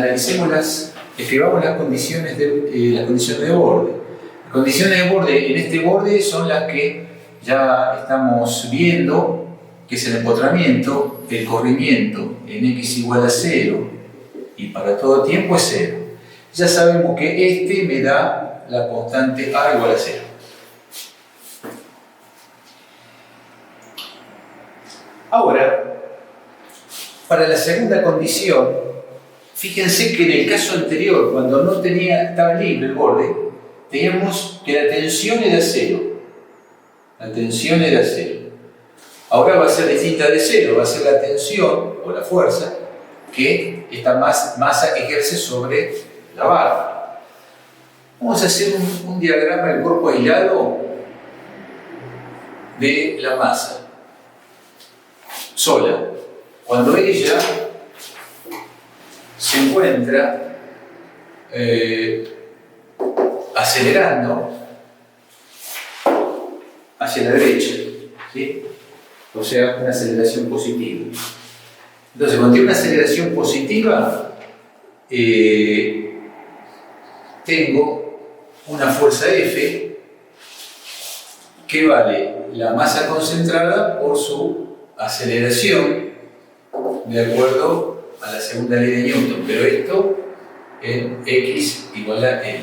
escribamos las condiciones de borde. Las condiciones de borde en este borde son las que ya estamos viendo, que es el empotramiento, el corrimiento en x igual a 0 y para todo tiempo es 0. Ya sabemos que este me da la constante a igual a 0. Ahora, para la segunda condición, fíjense que en el caso anterior, cuando no estaba libre el borde, teníamos que la tensión era 0. La tensión era 0. Ahora va a ser distinta de 0, va a ser la tensión o la fuerza que esta masa ejerce sobre la barra. Vamos a hacer un diagrama del cuerpo aislado de la masa sola. Cuando ella se encuentra acelerando hacia la derecha, ¿sí? O sea, una aceleración positiva. Entonces, cuando tiene una aceleración positiva, tengo una fuerza F que vale la masa concentrada por su aceleración de acuerdo a la segunda ley de Newton, pero esto en X igual a L.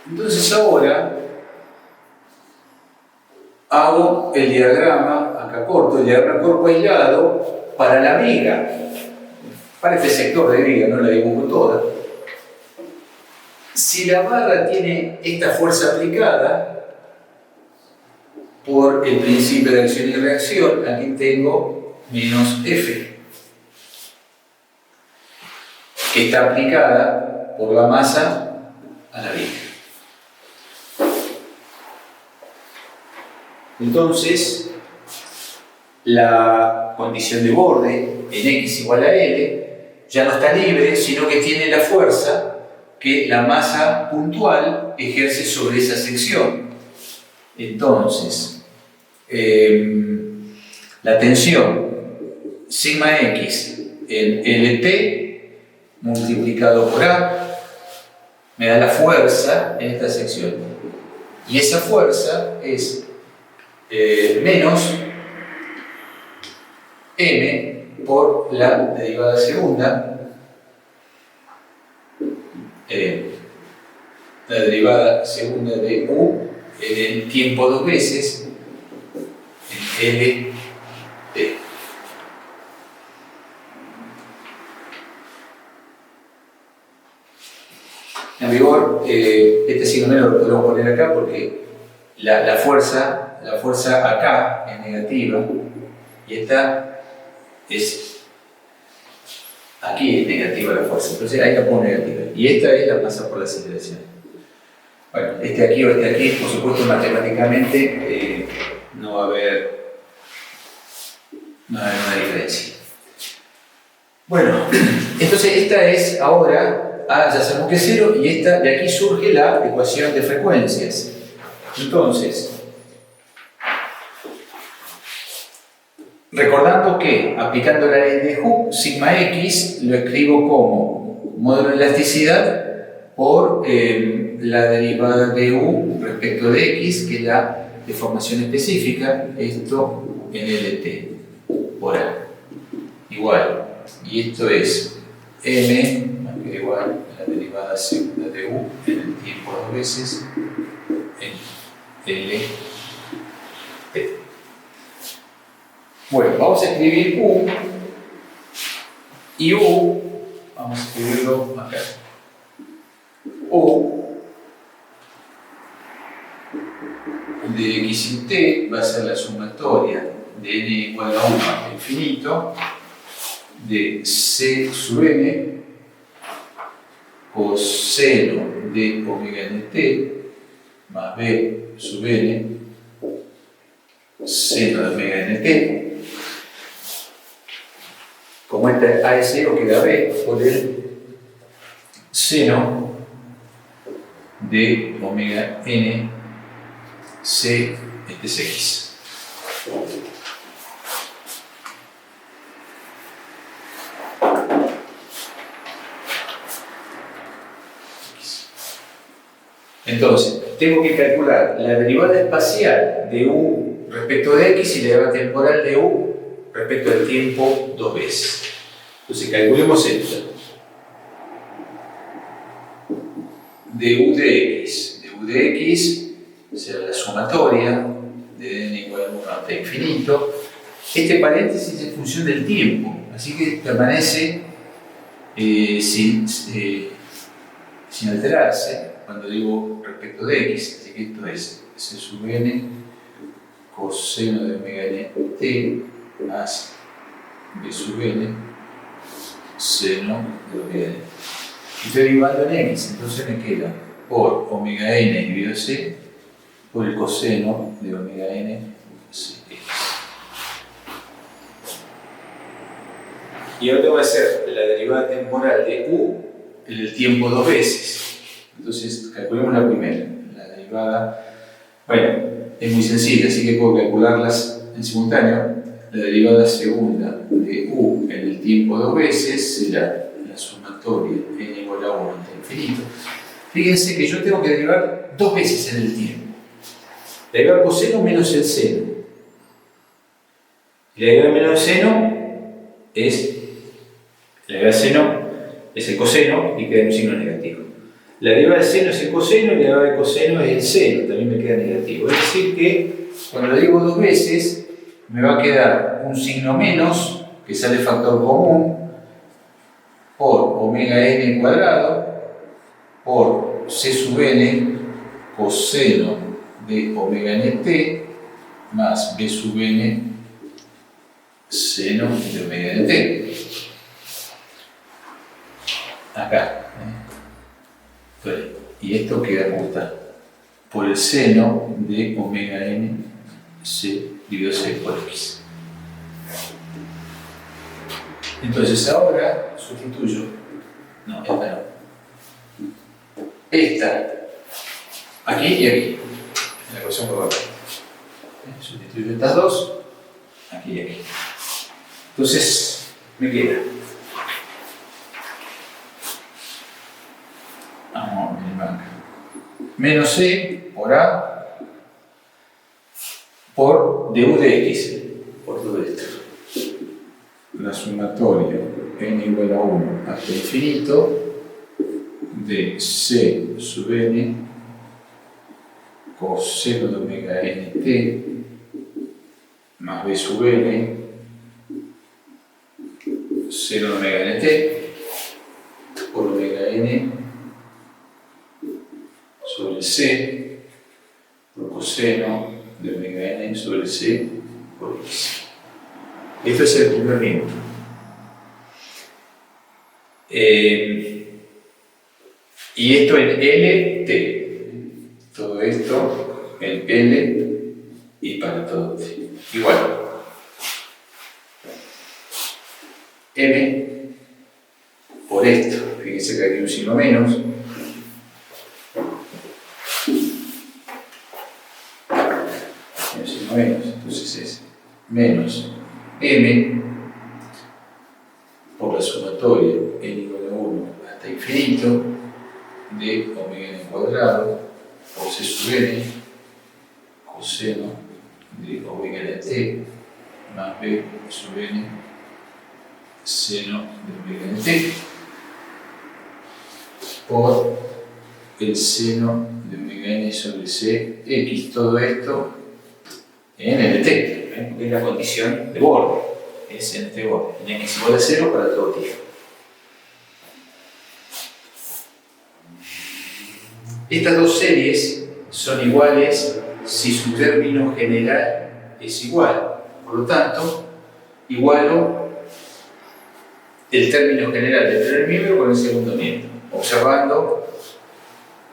Entonces ahora hago el diagrama, acá corto, el diagrama cuerpo aislado para la viga, para este sector de viga, no la dibujo toda. Si la barra tiene esta fuerza aplicada por el principio de acción y reacción, aquí tengo menos F, que está aplicada por la masa a la viga. Entonces, la condición de borde en X igual a L ya no está libre, sino que tiene la fuerza que la masa puntual ejerce sobre esa sección. Entonces, la tensión sigma X en LT multiplicado por A me da la fuerza en esta sección. Y esa fuerza es menos M por la derivada segunda, la derivada segunda de U en el tiempo dos veces en LT. En vigor, este signo lo podemos poner acá porque la fuerza acá es negativa y esta es, aquí es negativa la fuerza, entonces ahí la pongo negativa y esta es la masa por la aceleración. Bueno, este aquí o este aquí, por supuesto matemáticamente no va a haber una diferencia. Bueno, entonces esta es ahora A, ya sabemos que es 0, y de aquí surge la ecuación de frecuencias. Entonces, recordando que aplicando la ley de Hooke, sigma X lo escribo como módulo de elasticidad por la derivada de U respecto de X, que es la deformación específica, esto en LT por A. Igual, y esto es M más que igual a la derivada segunda de U en el tiempo dos veces en LT. Bueno, vamos a escribir U, y U, vamos a escribirlo acá. U de X y T va a ser la sumatoria de n igual a 1 hasta infinito de C sub n coseno de omega nt más B sub n seno de omega nt. Como esta A es 0, queda B por el seno de omega n C, este es X. Entonces, tengo que calcular la derivada espacial de U respecto de X y la derivada temporal de U respecto del tiempo dos veces. Entonces, calculemos esto. De U de X. De U de X será la sumatoria de n igual a 1 hasta infinito. Este paréntesis es en función del tiempo, así que permanece sin alterarse cuando digo respecto de X. Así que esto es C sub n coseno de omega n t más B sub n seno de omega n. Estoy derivando en X, entonces me queda por omega n dividido C por el coseno de omega n C X. Y ahora tengo que hacer la derivada temporal de U en el tiempo dos veces. Entonces calculemos la primera, la derivada. Bueno, es muy sencilla, así que puedo calcularlas en simultáneo. La derivada segunda de u en el tiempo dos veces será la sumatoria n igual a 1 hasta infinito. Fíjense que yo tengo que derivar dos veces en el tiempo. Derivar coseno menos el seno. Y la derivada menos el seno es la derivada del seno es el coseno y queda un signo negativo. La derivada del seno es el coseno y la derivada del coseno es el seno, también me queda negativo. Es decir que cuando lo digo dos veces me va a quedar un signo menos, que sale factor común, por omega n cuadrado, por c sub n coseno de omega nt, más b sub n seno de omega nt. Acá. Y esto queda como está. Por el seno de omega n c dividido c por x. Entonces ahora sustituyo. No, esta no. Esta. Aquí y aquí. En la ecuación global. Sustituyo estas dos. Aquí y aquí. Entonces me queda. Vamos a ver, menos c por a por du de x, por todo esto. La sumatoria n igual a 1 hasta infinito de c sub n coseno de omega nt más b sub n seno de omega nt por omega n sobre c por coseno de omega n sobre c por x. Esto es el primer miembro. Y esto en LT. Todo esto en L y para todo T. Igual. M por esto. Fíjense que aquí hay un signo menos. Menos, entonces es menos m por la sumatoria n igual a 1 hasta infinito de omega n cuadrado por c sub n coseno de omega nt más b sub n seno de omega nt por el seno de omega n sobre c x. Todo esto en el t, que es la condición de borde, es en este borde, en x igual a 0 para todo t. Estas dos series son iguales si su término general es igual, por lo tanto, igualo el término general del primer miembro con el segundo miembro, observando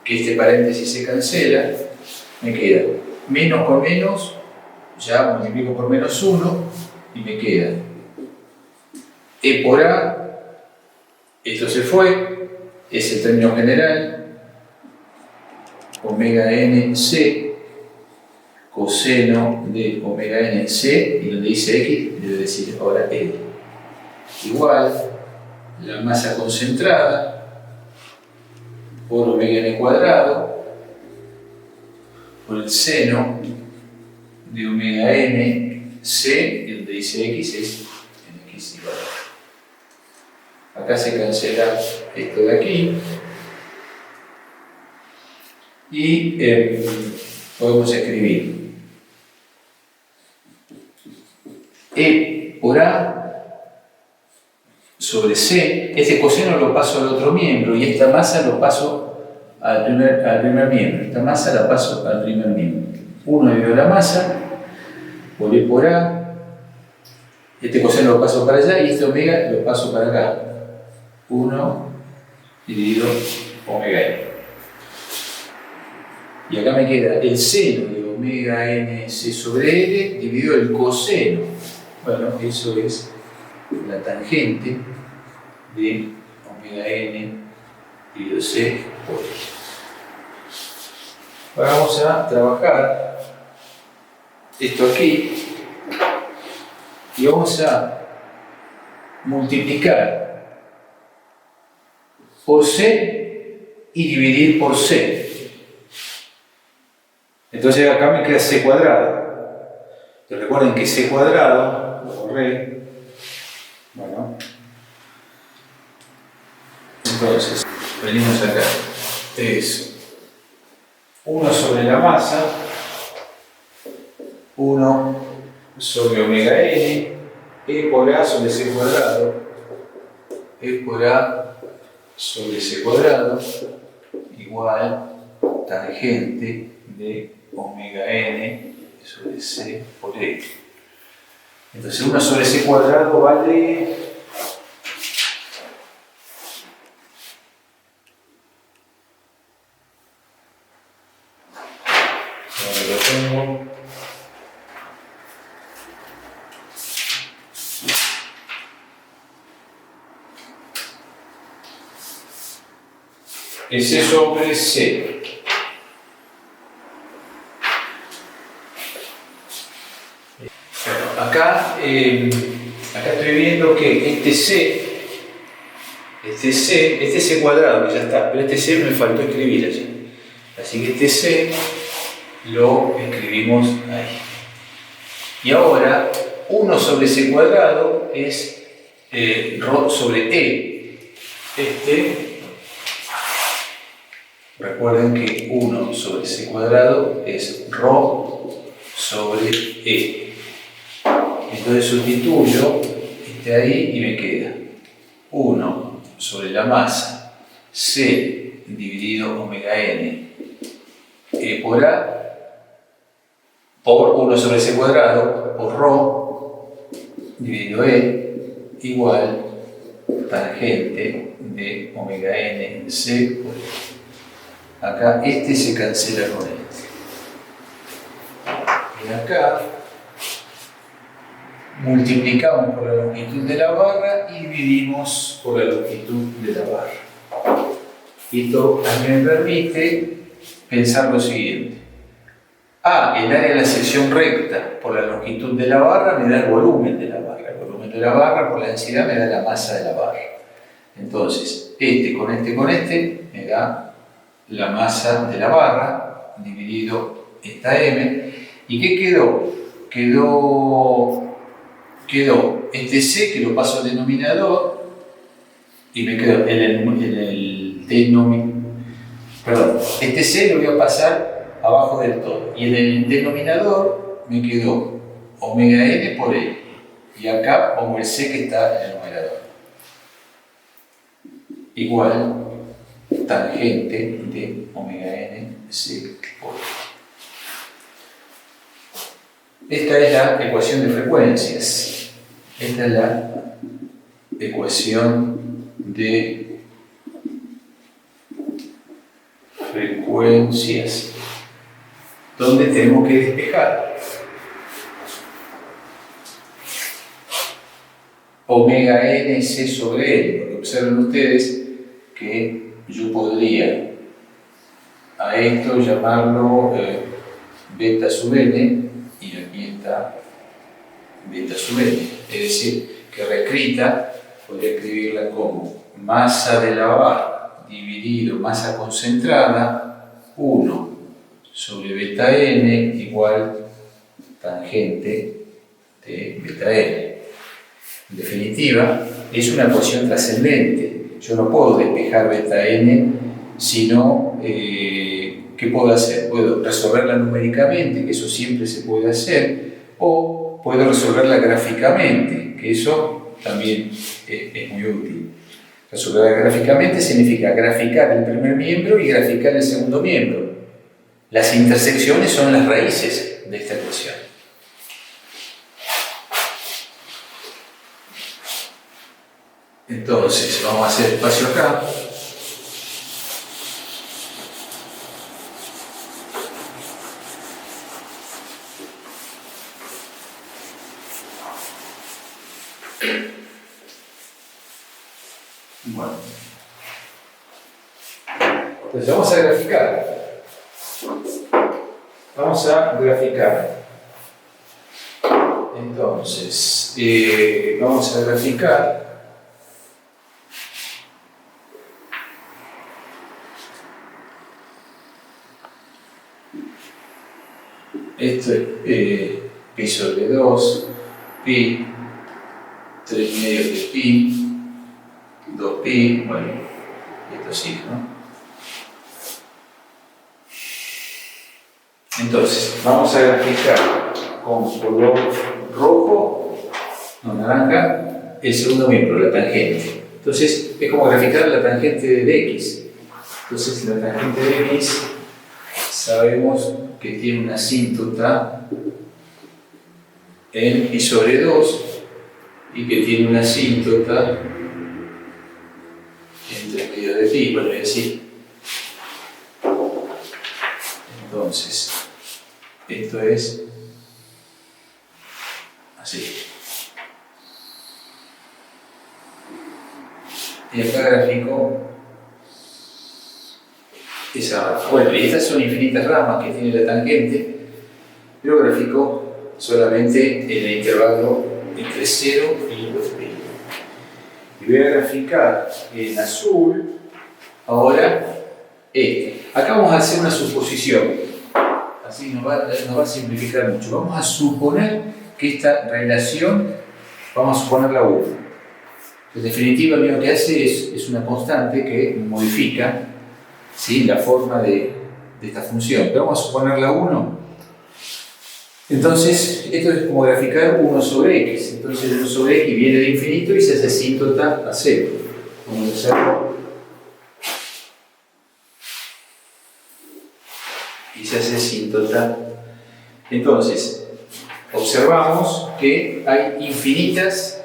que este paréntesis se cancela, me queda menos con menos, ya multiplico por menos 1 y me queda e por a, esto se fue, es el término general, omega n c coseno de omega n c, y donde dice x debe decir ahora L, igual la masa concentrada por omega n cuadrado por el seno de omega n c, y donde dice x es en x igual. Acá se cancela esto de aquí y podemos escribir e por a sobre c. Este coseno lo paso al otro miembro y esta masa lo paso al primer miembro. Esta masa la paso al primer miembro. 1 dividido la masa por e por a. Este coseno lo paso para allá y este omega lo paso para acá. 1 dividido omega n. Y acá me queda el seno de omega n c sobre L dividido el coseno. Bueno, eso es la tangente de omega n dividido c por L. Ahora vamos a trabajar esto aquí y vamos a multiplicar por C y dividir por C. Entonces acá me queda C cuadrado. Pero recuerden que C cuadrado, lo borré. Bueno. Entonces, venimos acá. Es 1 sobre la masa, 1 sobre omega n, e por a sobre c cuadrado, e por a sobre c cuadrado, igual tangente de omega n sobre c por e. Entonces 1 sobre c cuadrado vale... S sobre C. Bueno, acá estoy viendo que este C cuadrado, que ya está, pero este C me faltó escribir allí. Así que este C lo escribimos ahí. Y ahora, 1 sobre C cuadrado es ρ sobre E. Recuerden que 1 sobre C cuadrado es ρ sobre E. Entonces sustituyo ahí y me queda 1 sobre la masa C dividido omega n E por A por 1 sobre C cuadrado por ρ dividido E igual tangente de omega n C por E. Acá este se cancela con este. Y acá multiplicamos por la longitud de la barra y dividimos por la longitud de la barra. Y esto a mí me permite pensar lo siguiente. El área de la sección recta por la longitud de la barra me da el volumen de la barra. El volumen de la barra por la densidad me da la masa de la barra. Entonces, con este me da la masa de la barra dividido esta m. ¿Y qué quedó? Quedó este C que lo paso al denominador y me quedo en el denominador. Perdón, este C lo voy a pasar abajo del todo. Y en el denominador me quedó omega n por E. Y acá pongo el C que está en el numerador. Igual tangente de omega n C por E. Esta es la ecuación de frecuencias. Esta es la ecuación de frecuencias, donde tenemos que despejar omega n C sobre L, porque observen ustedes que yo podría a esto llamarlo beta sub n, y aquí está beta sub n, es decir, que reescrita podría escribirla como masa de la barra dividido masa concentrada 1 sobre beta n igual tangente de beta n. En definitiva, es una ecuación trascendente. Yo no puedo despejar beta n, sino ¿qué puedo hacer? Puedo resolverla numéricamente, que eso siempre se puede hacer, o puedo resolverla gráficamente, que eso también es muy útil. Resolverla gráficamente significa graficar el primer miembro y graficar el segundo miembro. Las intersecciones son las raíces de esta ecuación. Entonces, vamos a hacer espacio acá. Bueno. Entonces, vamos a graficar. Vamos a graficar Entonces, vamos a graficar. Esto es pi sobre 2, pi, 3 medios de pi, 2pi, bueno, esto sigue, ¿no? Entonces, vamos a graficar con color rojo, no naranja, el segundo miembro, la tangente. Entonces, es como graficar la tangente de x. Entonces, la tangente de x sabemos que tiene una asíntota en pi sobre 2 y que tiene una asíntota entre medio de pi, bueno, y así. Entonces, esto es así. Y acá grafico esa rama. Bueno, y estas son infinitas ramas que tiene la tangente, pero grafico solamente en el intervalo entre 0 y 2pi. Y voy a graficar en azul ahora este. Acá vamos a hacer una suposición, así nos va a simplificar mucho. Vamos a suponer que esta relación, vamos a suponerla 1. En definitiva, lo que hace es una constante que modifica, ¿sí?, la forma de esta función. Pero vamos a suponerla 1. Entonces, esto es como graficar 1 sobre x. Entonces, 1 sobre x viene de infinito y se hace asíntota a 0. Vamos a hacerlo. Y se hace asíntota. Entonces, observamos que hay infinitas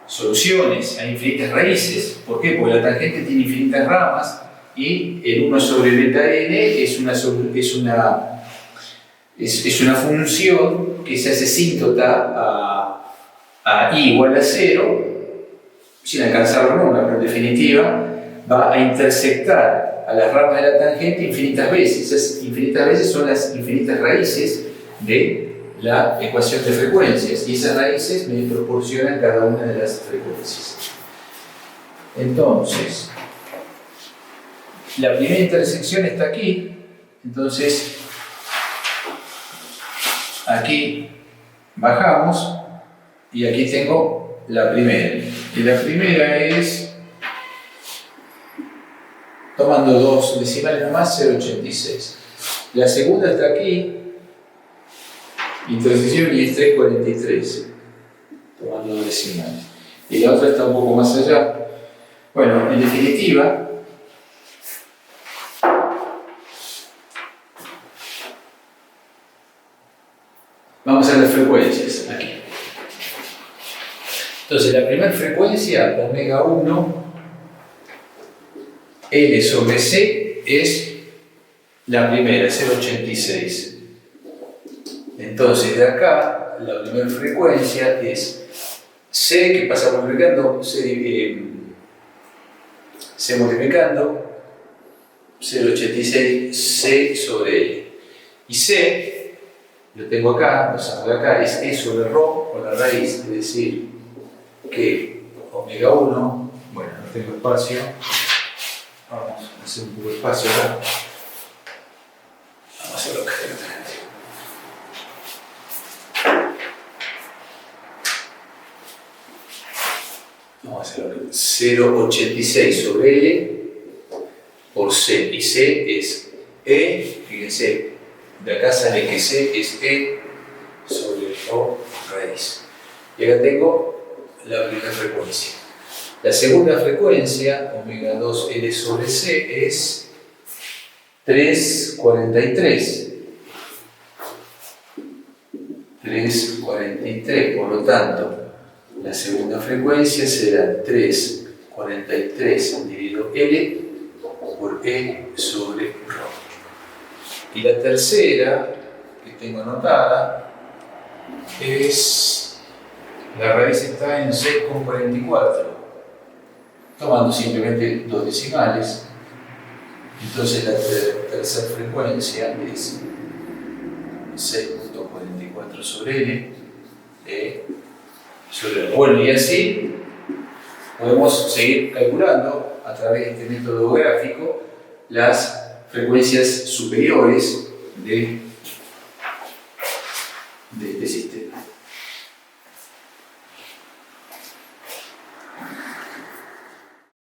soluciones, hay infinitas raíces. ¿Por qué? Porque la tangente tiene infinitas ramas y el 1 sobre beta n es una función que se hace asíntota a i igual a 0 sin alcanzarlo nunca, pero en definitiva va a intersectar a las ramas de la tangente infinitas veces. Esas infinitas veces son las infinitas raíces de la ecuación de frecuencias y esas raíces me proporcionan cada una de las frecuencias. Entonces, la primera intersección está aquí, entonces aquí bajamos y aquí tengo la primera. Y la primera es, tomando dos decimales nomás, 0,86. La segunda está aquí, intersección, y es 3,43, tomando dos decimales. Y la otra está un poco más allá. Bueno, en definitiva, vamos a las frecuencias aquí. Entonces, la primera frecuencia, omega 1, L sobre C, es la primera, 0,86. Entonces, de acá, la primera frecuencia es C, que pasa multiplicando, C multiplicando, 0,86 C sobre L. Y C, lo tengo acá, lo saco de acá, es E sobre ρ con la raíz, es decir, que omega 1, bueno, no tengo espacio, vamos a hacer un poco de espacio acá, vamos a hacerlo acá directamente. Vamos a hacerlo acá, 0,86 sobre L por C, y C es E, fíjense, de acá sale que C es E sobre O raíz. Y acá tengo la primera frecuencia. La segunda frecuencia, omega 2 L sobre C, es 3,43. 3,43, por lo tanto, la segunda frecuencia será 3,43 dividido L por E sobre ρ. Y la tercera, que tengo anotada, es, la raíz está en 6,44, tomando simplemente dos decimales. Entonces la tercera frecuencia es 6,44 sobre L sobre el. Bueno, y así podemos seguir calculando a través de este método gráfico las frecuencias superiores de